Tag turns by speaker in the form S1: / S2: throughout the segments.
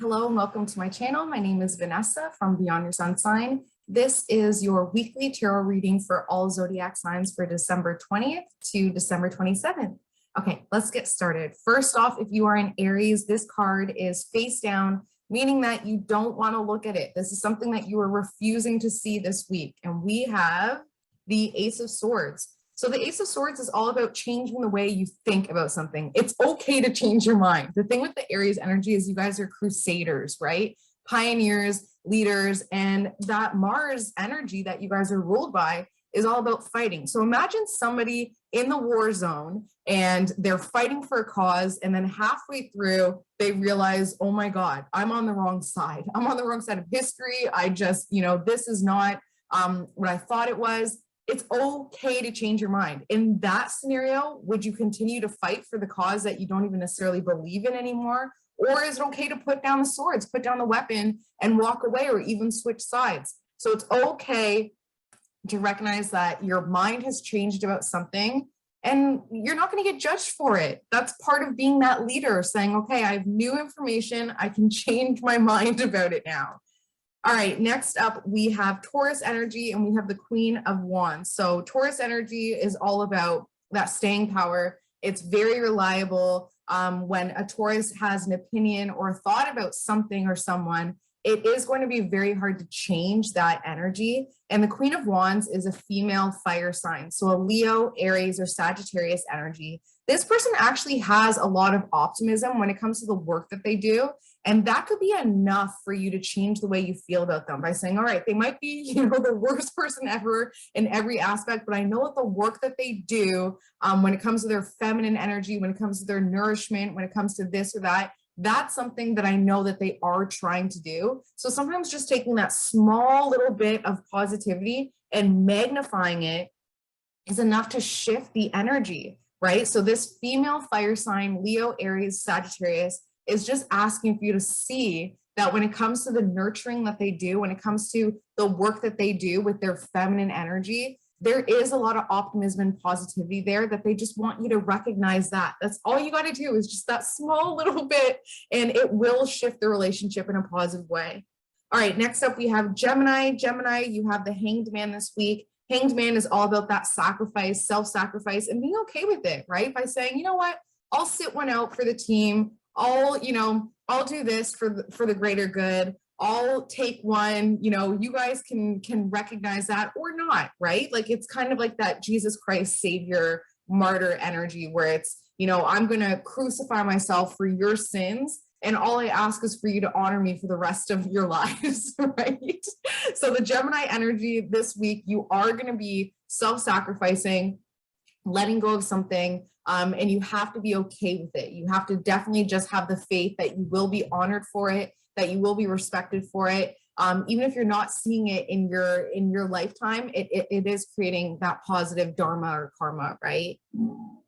S1: Hello and welcome to my channel. My name is Vanessa from Beyond Your Sun Sign. This is your weekly tarot reading for all zodiac signs for December 20th to December 27th. Okay, let's get started. First off, if you are an Aries, this card is face down, meaning that you don't want to look at it. This is something that you are refusing to see this week. And we have the Ace of Swords. So the Ace of Swords is all about changing the way you think about something. It's okay to change your mind. The thing with the Aries energy is you guys are crusaders, right? Pioneers, leaders, and that Mars energy that you guys are ruled by is all about fighting. So imagine somebody in the war zone and they're fighting for a cause, and then halfway through they realize, oh my God, I'm on the wrong side. I'm on the wrong side of history. I just, this is not what I thought it was. It's okay to change your mind. In that scenario, would you continue to fight for the cause that you don't even necessarily believe in anymore? Or is it okay to put down the swords, put down the weapon and walk away, or even switch sides? So it's okay to recognize that your mind has changed about something and you're not going to get judged for it. That's part of being that leader, saying, okay, I have new information. I can change my mind about it now. All right, next up, we have Taurus energy and we have the Queen of Wands. So Taurus energy is all about that staying power. It's very reliable. When a Taurus has an opinion or a thought about something or someone, it is going to be very hard to change that energy. And the Queen of Wands is a female fire sign. So a Leo, Aries, or Sagittarius energy. This person actually has a lot of optimism when it comes to the work that they do. And that could be enough for you to change the way you feel about them by saying, all right, they might be, the worst person ever in every aspect, but I know that the work that they do, when it comes to their feminine energy, when it comes to their nourishment, when it comes to this or that, that's something that I know that they are trying to do. So sometimes just taking that small little bit of positivity and magnifying it is enough to shift the energy, right? So this female fire sign, Leo, Aries, Sagittarius, is just asking for you to see that when it comes to the nurturing that they do, when it comes to the work that they do with their feminine energy, there is a lot of optimism and positivity there that they just want you to recognize that. That's all you got to do is just that small little bit, and it will shift the relationship in a positive way. All right, next up we have Gemini. Gemini, you have the Hanged Man this week. Hanged Man is all about that sacrifice, self-sacrifice, and being okay with it, right? By saying, you know what, I'll sit one out for the team. I'll do this for the greater good. I'll take one, you guys can recognize that or not, right? Like, it's kind of like that Jesus Christ Savior martyr energy where it's, I'm going to crucify myself for your sins. And all I ask is for you to honor me for the rest of your lives, right? So the Gemini energy this week, you are going to be self-sacrificing, letting go of something, and you have to be okay with it. You have to definitely just have the faith that you will be honored for it, that you will be respected for it. Even if you're not seeing it in your lifetime, it is creating that positive dharma or karma, right?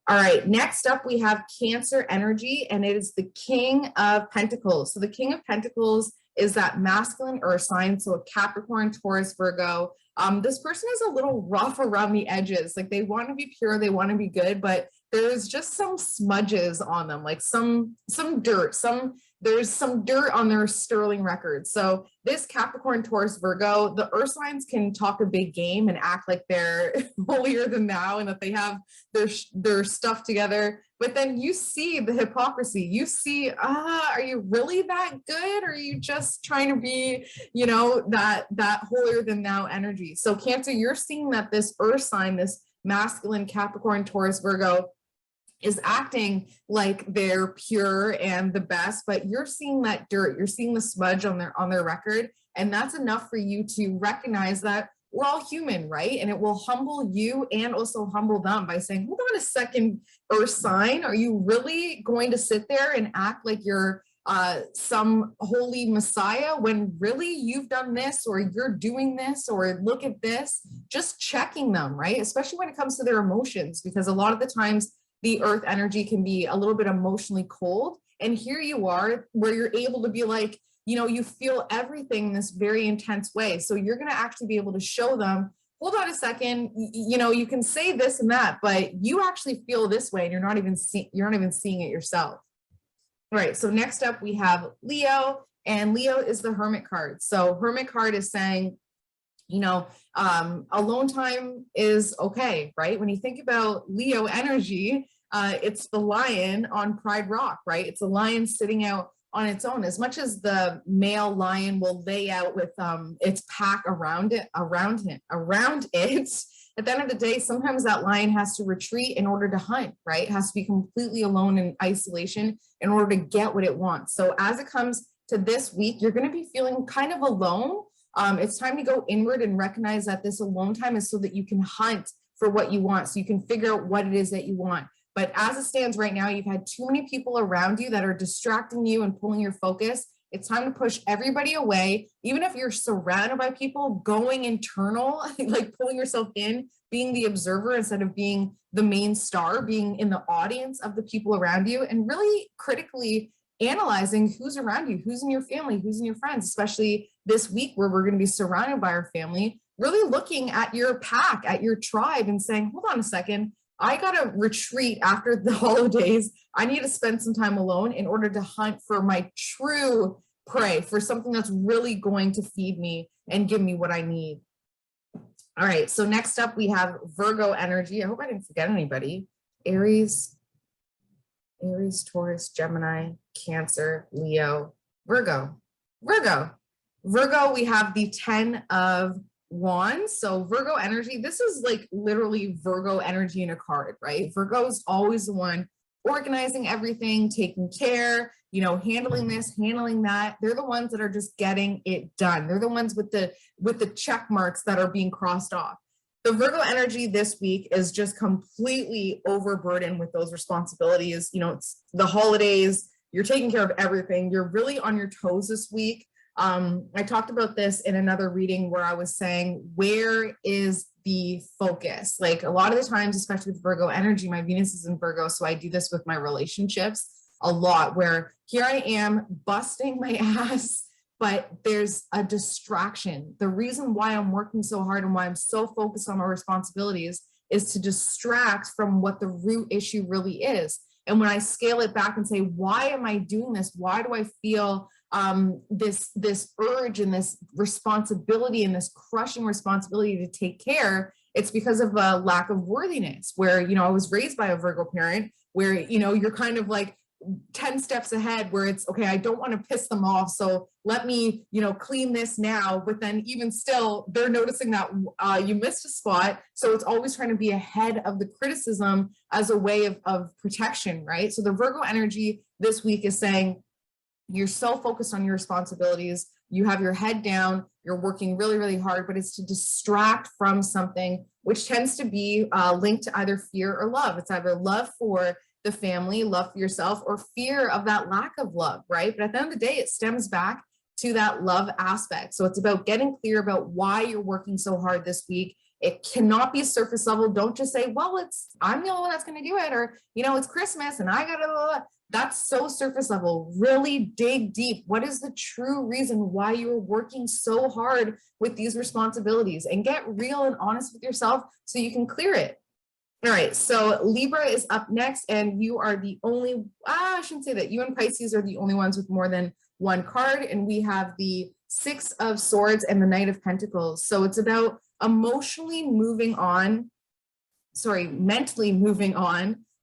S1: All right, next up we have Cancer energy, and it is the King of Pentacles. So the King of Pentacles is that masculine earth sign, so a Capricorn, Taurus, Virgo. This person is a little rough around the edges. Like, they want to be pure, they want to be good, but there's just some smudges on them, like some dirt, there's some dirt on their sterling record. So this Capricorn, Taurus, Virgo, the earth signs can talk a big game and act like they're holier than thou and that they have their stuff together. But then you see the hypocrisy. You see, are you really that good? Or are you just trying to be, that holier than thou energy? So Cancer, you're seeing that this earth sign, this masculine Capricorn, Taurus, Virgo, is acting like they're pure and the best, but you're seeing that dirt, you're seeing the smudge on their record, and that's enough for you to recognize that we're all human, right? And it will humble you and also humble them by saying, hold on a second, earth sign, are you really going to sit there and act like you're some holy messiah when really you've done this, or you're doing this, or look at this? Just checking them, right? Especially when it comes to their emotions, because a lot of the times the earth energy can be a little bit emotionally cold. And here you are where you're able to be like, you feel everything in this very intense way. So you're going to actually be able to show them, hold on a second, you can say this and that, but you actually feel this way and you're not even seeing it yourself. All right, so next up we have Leo, And Leo is the Hermit card. So Hermit card is saying, you know, alone time is okay, right? When you think about Leo energy, it's the lion on Pride Rock, right? It's a lion sitting out on its own. As much as the male lion will lay out with its pack around it, at the end of the day, sometimes that lion has to retreat in order to hunt, right? It has to be completely alone in isolation in order to get what it wants. So as it comes to this week, you're going to be feeling kind of alone. It's time to go inward and recognize that this alone time is so that you can hunt for what you want, so you can figure out what it is that you want. But as it stands right now, you've had too many people around you that are distracting you and pulling your focus. It's time to push everybody away. Even if you're surrounded by people, going internal, like pulling yourself in, being the observer instead of being the main star, being in the audience of the people around you, and really critically analyzing who's around you, who's in your family, who's in your friends, especially this week where we're going to be surrounded by our family, really looking at your pack, at your tribe and saying, hold on a second, I got to retreat after the holidays. I need to spend some time alone in order to hunt for my true prey, for something that's really going to feed me and give me what I need. All right, so next up we have Virgo energy. I hope I didn't forget anybody. Aries, Taurus, Gemini, Cancer, Leo, Virgo. Virgo, we have the 10 of Wands. So Virgo energy, this is like literally Virgo energy in a card, right? Virgo is always the one organizing everything, taking care, you know, handling this, handling that. They're the ones that are just getting it done. They're the ones with the check marks that are being crossed off. The Virgo energy this week is just completely overburdened with those responsibilities. You know, it's the holidays, you're taking care of everything. You're really on your toes this week. I talked about this in another reading where I was saying, where is the focus? Like a lot of the times, especially with Virgo energy, my Venus is in Virgo. So I do this with my relationships a lot, where here I am busting my ass, but there's a distraction. The reason why I'm working so hard and why I'm so focused on my responsibilities is to distract from what the root issue really is. And when I scale it back and say, why am I doing this? Why do I feel this urge and this responsibility and this crushing responsibility to take care? It's because of a lack of worthiness, where, you know, I was raised by a Virgo parent where, you know, you're kind of like 10 steps ahead, where it's okay, I don't want to piss them off, so let me, you know, clean this now. But then even still, they're noticing that you missed a spot. So it's always trying to be ahead of the criticism as a way of protection, right? So the Virgo energy this week is saying, you're so focused on your responsibilities, you have your head down, you're working really, really hard, but it's to distract from something which tends to be linked to either fear or love. It's either love for the family, love for yourself, or fear of that lack of love, right? But at the end of the day, it stems back to that love aspect. So it's about getting clear about why you're working so hard this week. It cannot be surface level. Don't just say, well, I'm the only one that's going to do it, or, you know, it's Christmas and I got to, that's so surface level. Really dig deep. What is the true reason why you're working so hard with these responsibilities? And get real and honest with yourself so you can clear it. All right, so Libra is up next, and you are the only, I shouldn't say that, you and Pisces are the only ones with more than one card, and we have the 6 of Swords and the Knight of Pentacles. So it's about mentally moving on.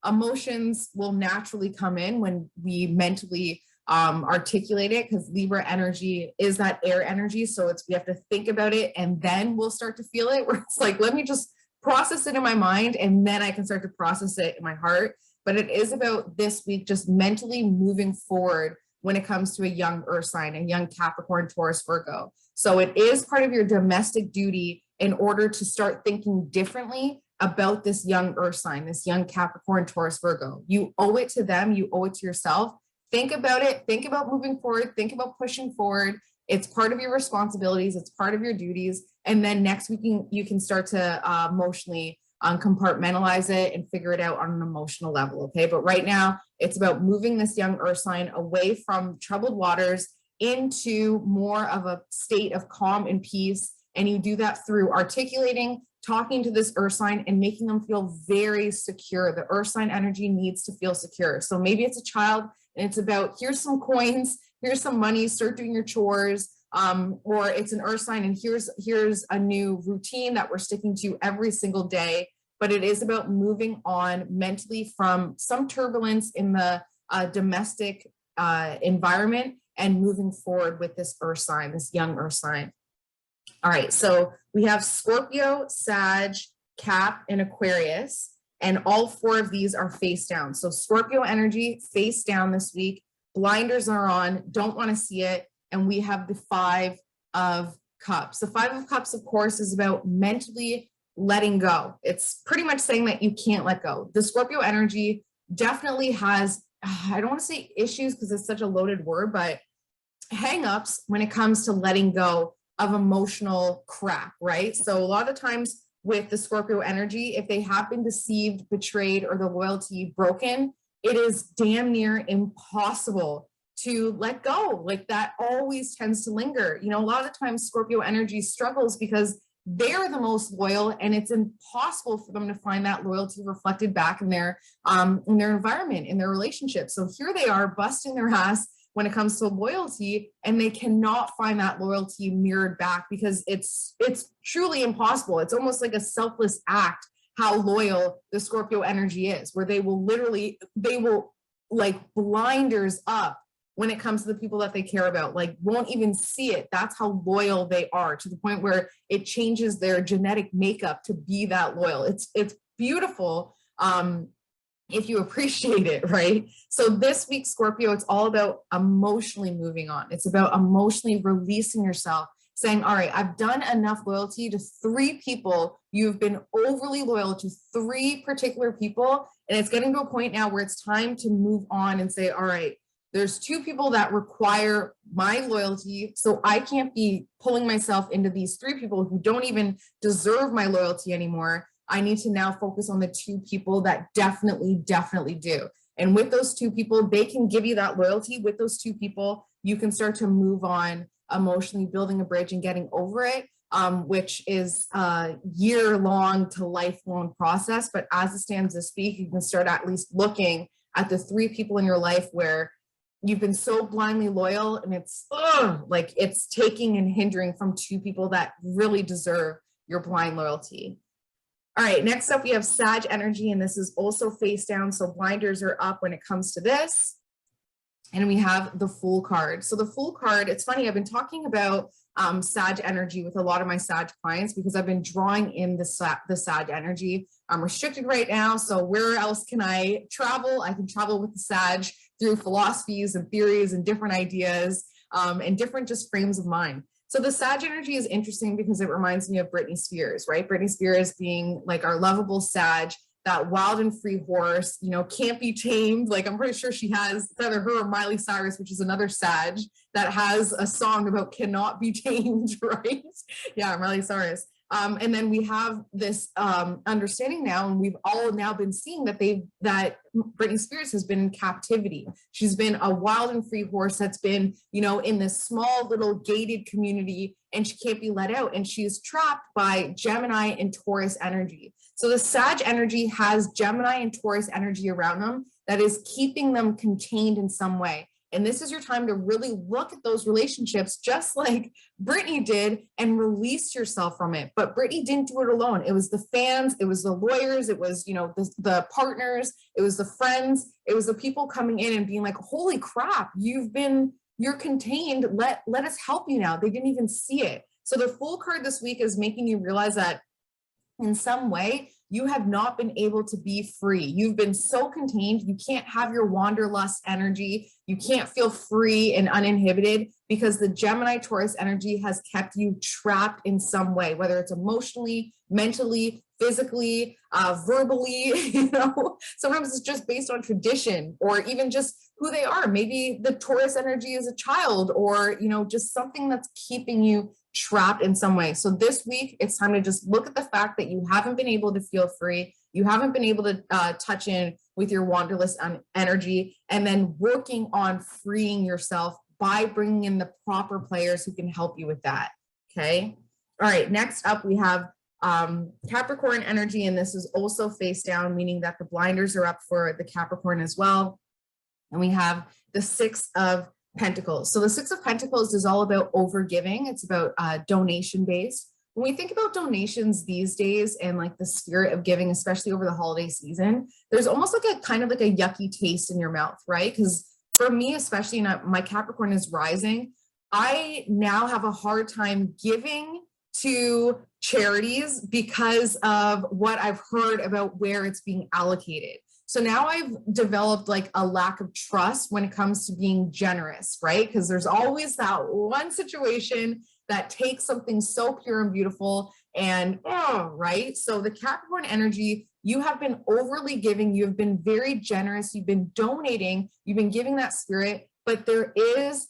S1: Emotions will naturally come in when we mentally articulate it, because Libra energy is that air energy. So we have to think about it and then we'll start to feel it, where it's like, let me just process it in my mind and then I can start to process it in my heart. But it is about this week just mentally moving forward when it comes to a young earth sign, a young Capricorn, Taurus, Virgo. So it is part of your domestic duty in order to start thinking differently about this young earth sign, this young Capricorn, Taurus, Virgo. You owe it to them. You owe it to yourself. Think about it. Think about moving forward. Think about pushing forward. It's part of your responsibilities. It's part of your duties. And then next week, you can start to emotionally compartmentalize it and figure it out on an emotional level, okay? But right now, it's about moving this young earth sign away from troubled waters into more of a state of calm and peace. And you do that through articulating, talking to this earth sign and making them feel very secure. The earth sign energy needs to feel secure. So maybe it's a child And it's about, here's some coins, here's some money, start doing your chores. Or it's an earth sign and here's a new routine that we're sticking to every single day. But it is about moving on mentally from some turbulence in the domestic environment and moving forward with this earth sign, this young earth sign. All right, so we have Scorpio, Sag, Cap, and Aquarius, and all four of these are face down. So Scorpio energy face down this week, blinders are on, don't want to see it, and we have the Five of Cups. The Five of Cups, of course, is about mentally letting go. It's pretty much saying that you can't let go. The Scorpio energy definitely has, I don't want to say issues because it's such a loaded word, but hang-ups when it comes to letting go of emotional crap, right? So a lot of times with the Scorpio energy, if they have been deceived, betrayed, or the loyalty broken, it is damn near impossible to let go. Like that always tends to linger. You know, a lot of times Scorpio energy struggles because they're the most loyal and it's impossible for them to find that loyalty reflected back in their environment, in their relationship. So here they are busting their ass when it comes to loyalty, and they cannot find that loyalty mirrored back because it's truly impossible. It's almost like a selfless act how loyal the Scorpio energy is, where they will like blinders up when it comes to the people that they care about, like won't even see it. That's how loyal they are, to the point where it changes their genetic makeup to be that loyal. It's beautiful. If you appreciate it, right? So this week, Scorpio, it's all about emotionally moving on. It's about emotionally releasing yourself, saying, all right, I've done enough loyalty to 3 people. You've been overly loyal to 3 particular people. And it's getting to a point now where it's time to move on and say, all right, there's 2 people that require my loyalty. So I can't be pulling myself into these 3 people who don't even deserve my loyalty anymore. I need to now focus on the 2 people that definitely do. And with those 2 people, they can give you that loyalty. With those 2 people, you can start to move on emotionally, building a bridge and getting over it, which is a year-long to lifelong process. But as it stands this week, you can start at least looking at the 3 people in your life where you've been so blindly loyal, and it's like it's taking and hindering from 2 people that really deserve your blind loyalty. All right, next up we have Sag energy, and this is also face down, so blinders are up when it comes to this. And we have the Fool card. So the Fool card, it's funny, I've been talking about Sag energy with a lot of my Sag clients because I've been drawing in the Sag energy. I'm restricted right now, so where else can I travel? I can travel with the Sag through philosophies and theories and different ideas and different just frames of mind. So the Sag energy is interesting because it reminds me of Britney Spears, right? Britney Spears being like our lovable Sag, that wild and free horse, you know, can't be tamed. Like I'm pretty sure she has either her or Miley Cyrus, which is another Sag, that has a song about cannot be tamed, right? Yeah, Miley Cyrus. And then we have this understanding now, and we've all now been seeing that Britney Spears has been in captivity. She's been a wild and free horse that's been, you know, in this small little gated community, and she can't be let out. And she is trapped by Gemini and Taurus energy. So the Sag energy has Gemini and Taurus energy around them that is keeping them contained in some way. And this is your time to really look at those relationships, just like Britney did, and release yourself from it. But Britney didn't do it alone. It was the fans, it was the lawyers, it was, you know, the partners, it was the friends, it was the people coming in and being like, holy crap, you're contained. Let us help you now. They didn't even see it. So the Fool card this week is making you realize that in some way, you have not been able to be free. You've been so contained. You can't have your wanderlust energy. You can't feel free and uninhibited because the Gemini Taurus energy has kept you trapped in some way, whether it's emotionally, mentally, physically, verbally, you know, sometimes it's just based on tradition or even just who they are. Maybe the Taurus energy is a child or, you know, just something that's keeping you trapped in some way. So this week, it's time to just look at the fact that you haven't been able to feel free. You haven't been able to touch in with your wanderlust energy, and then working on freeing yourself by bringing in the proper players who can help you with that. Okay. All right. Next up, we have Capricorn energy, and this is also face down, meaning that the blinders are up for the Capricorn as well. And we have the Six of Pentacles. So the Six of Pentacles is all about overgiving. It's about donation based. When we think about donations these days and like the spirit of giving, especially over the holiday season, there's almost like a kind of like a yucky taste in your mouth, right? Because for me, especially, my Capricorn is rising. I now have a hard time giving to charities because of what I've heard about where it's being allocated. So now I've developed like a lack of trust when it comes to being generous, right? Because there's always that one situation that takes something so pure and beautiful and, oh, right? So the Capricorn energy, you have been overly giving, you've been very generous, you've been donating, you've been giving that spirit, but there is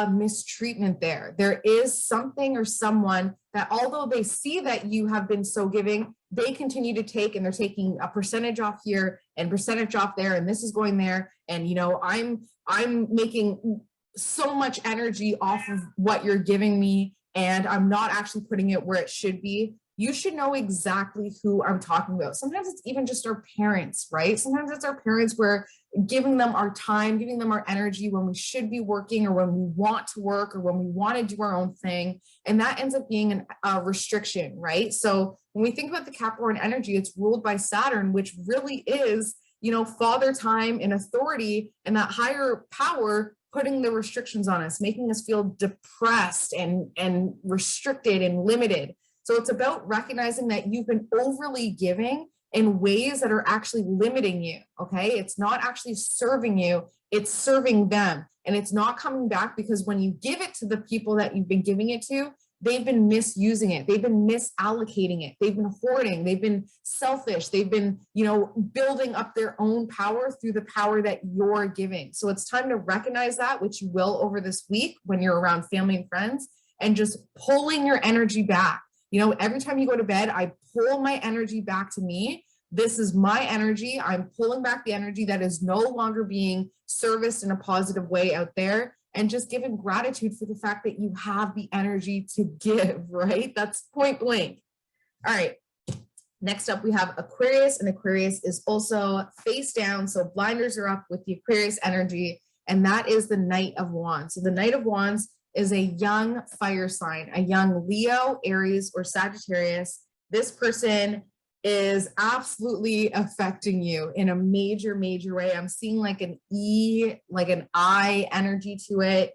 S1: mistreatment there. There is something or someone that, although they see that you have been so giving, they continue to take, and they're taking a percentage off here and percentage off there, and this is going there. And, you know, I'm making so much energy off of what you're giving me, and I'm not actually putting it where it should be. You should know exactly who I'm talking about. Sometimes it's even just our parents, right? Sometimes it's our parents where giving them our time, giving them our energy when we should be working, or when we want to work, or when we want to do our own thing. And that ends up being a restriction, right? So when we think about the Capricorn energy, it's ruled by Saturn, which really is, you know, father time and authority and that higher power putting the restrictions on us, making us feel depressed and restricted and limited. So it's about recognizing that you've been overly giving in ways that are actually limiting you, okay? It's not actually serving you, it's serving them. And it's not coming back, because when you give it to the people that you've been giving it to, they've been misusing it, they've been misallocating it, they've been hoarding, they've been selfish, they've been, you know, building up their own power through the power that you're giving. So it's time to recognize that, which you will over this week when you're around family and friends, and just pulling your energy back. You know, every time you go to bed, I pull my energy back to me. This is my energy. I'm pulling back the energy that is no longer being serviced in a positive way out there, and just giving gratitude for the fact that you have the energy to give, right? That's point blank. All right. Next up, we have Aquarius, and Aquarius is also face down. So blinders are up with the Aquarius energy, and that is the Knight of Wands. So the Knight of Wands is a young fire sign, a young Leo, Aries, or Sagittarius. This person is absolutely affecting you in a major, major way. I'm seeing like an E, like an I energy to it.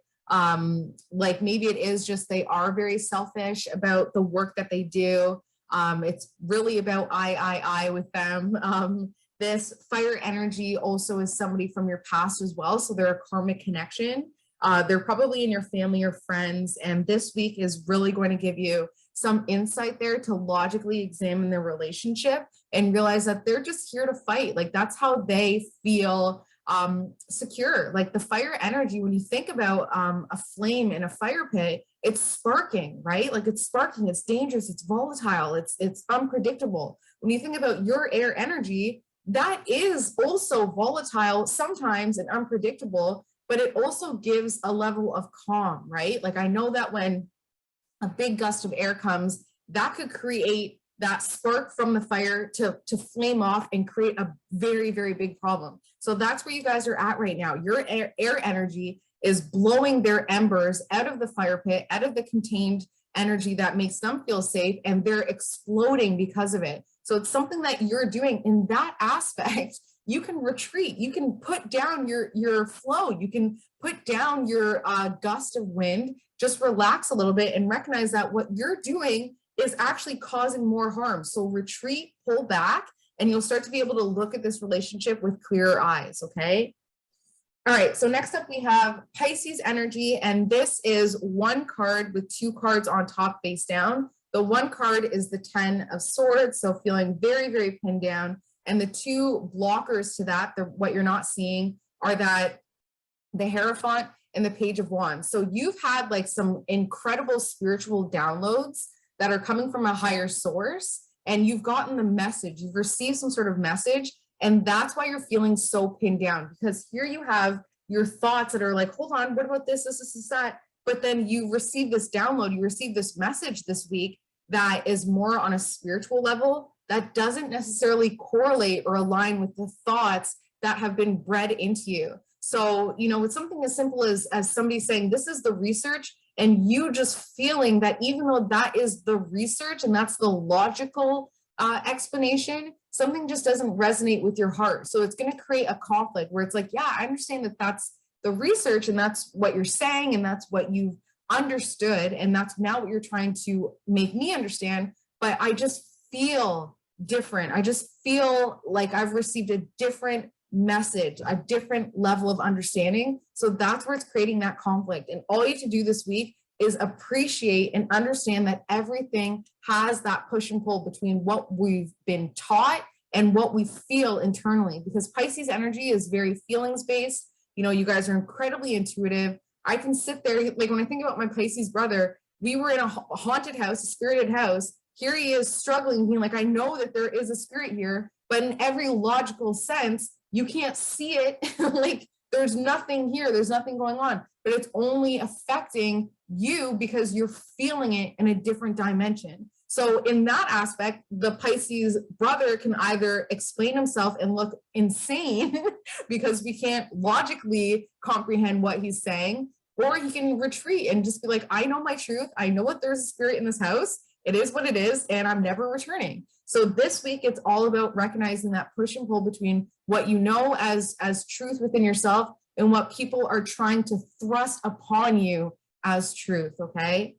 S1: Like maybe it is just they are very selfish about the work that they do. It's really about I with them. This fire energy also is somebody from your past as well. So they're a karmic connection. They're probably in your family or friends. And this week is really going to give you some insight there to logically examine their relationship and realize that they're just here to fight. Like that's how they feel secure. Like the fire energy, when you think about a flame in a fire pit, it's sparking, right? Like it's sparking, it's dangerous, it's volatile, it's unpredictable. When you think about your air energy, that is also volatile sometimes and unpredictable, but it also gives a level of calm, right? Like I know that when a big gust of air comes, that could create that spark from the fire to flame off and create a very, very big problem. So that's where you guys are at right now. Your air energy is blowing their embers out of the fire pit, out of the contained energy that makes them feel safe, and they're exploding because of it. So it's something that you're doing in that aspect. You can retreat, you can put down your flow, you can put down your gust of wind, just relax a little bit and recognize that what you're doing is actually causing more harm. So retreat, pull back, and you'll start to be able to look at this relationship with clearer eyes, okay? All right, so next up we have Pisces energy, and this is one card with two cards on top face down. The one card is the 10 of Swords, so feeling very, very pinned down. And the two blockers to that, what you're not seeing, are that the Hierophant and the Page of Wands. So you've had like some incredible spiritual downloads that are coming from a higher source, and you've gotten the message, you've received some sort of message, and that's why you're feeling so pinned down, because here you have your thoughts that are like, hold on, what about this, that? But then you receive this download, you receive this message this week that is more on a spiritual level that doesn't necessarily correlate or align with the thoughts that have been bred into you. So, you know, with something as simple as somebody saying, this is the research, and you just feeling that even though that is the research and that's the logical explanation, something just doesn't resonate with your heart. So it's going to create a conflict where it's like, yeah, I understand that that's the research and that's what you're saying and that's what you've understood and that's now what you're trying to make me understand, but I just feel different. I just feel like I've received a different message, a different level of understanding. So that's where it's creating that conflict. And all you have to do this week is appreciate and understand that everything has that push and pull between what we've been taught and what we feel internally, because Pisces energy is very feelings based. You know, you guys are incredibly intuitive. I can sit there, like when I think about my Pisces brother, we were in a haunted house, a spirited house. Here he is struggling, being like, I know that there is a spirit here, but in every logical sense, you can't see it. Like there's nothing here, there's nothing going on, but it's only affecting you because you're feeling it in a different dimension. So in that aspect, the Pisces brother can either explain himself and look insane because we can't logically comprehend what he's saying, or he can retreat and just be like, I know my truth. I know that there's a spirit in this house. It is what it is, and I'm never returning. So this week, it's all about recognizing that push and pull between what you know as truth within yourself and what people are trying to thrust upon you as truth, okay?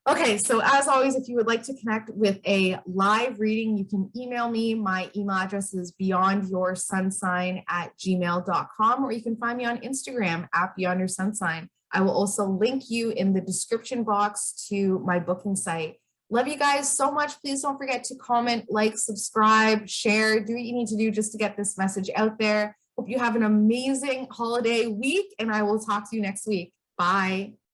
S1: Okay, so as always, if you would like to connect with a live reading, you can email me. My email address is beyondyoursunsign@gmail.com, or you can find me on Instagram @beyondyoursunsign. I will also link you in the description box to my booking site. Love you guys so much. Please don't forget to comment, like, subscribe, share, do what you need to do just to get this message out there. Hope you have an amazing holiday week, and I will talk to you next week. Bye.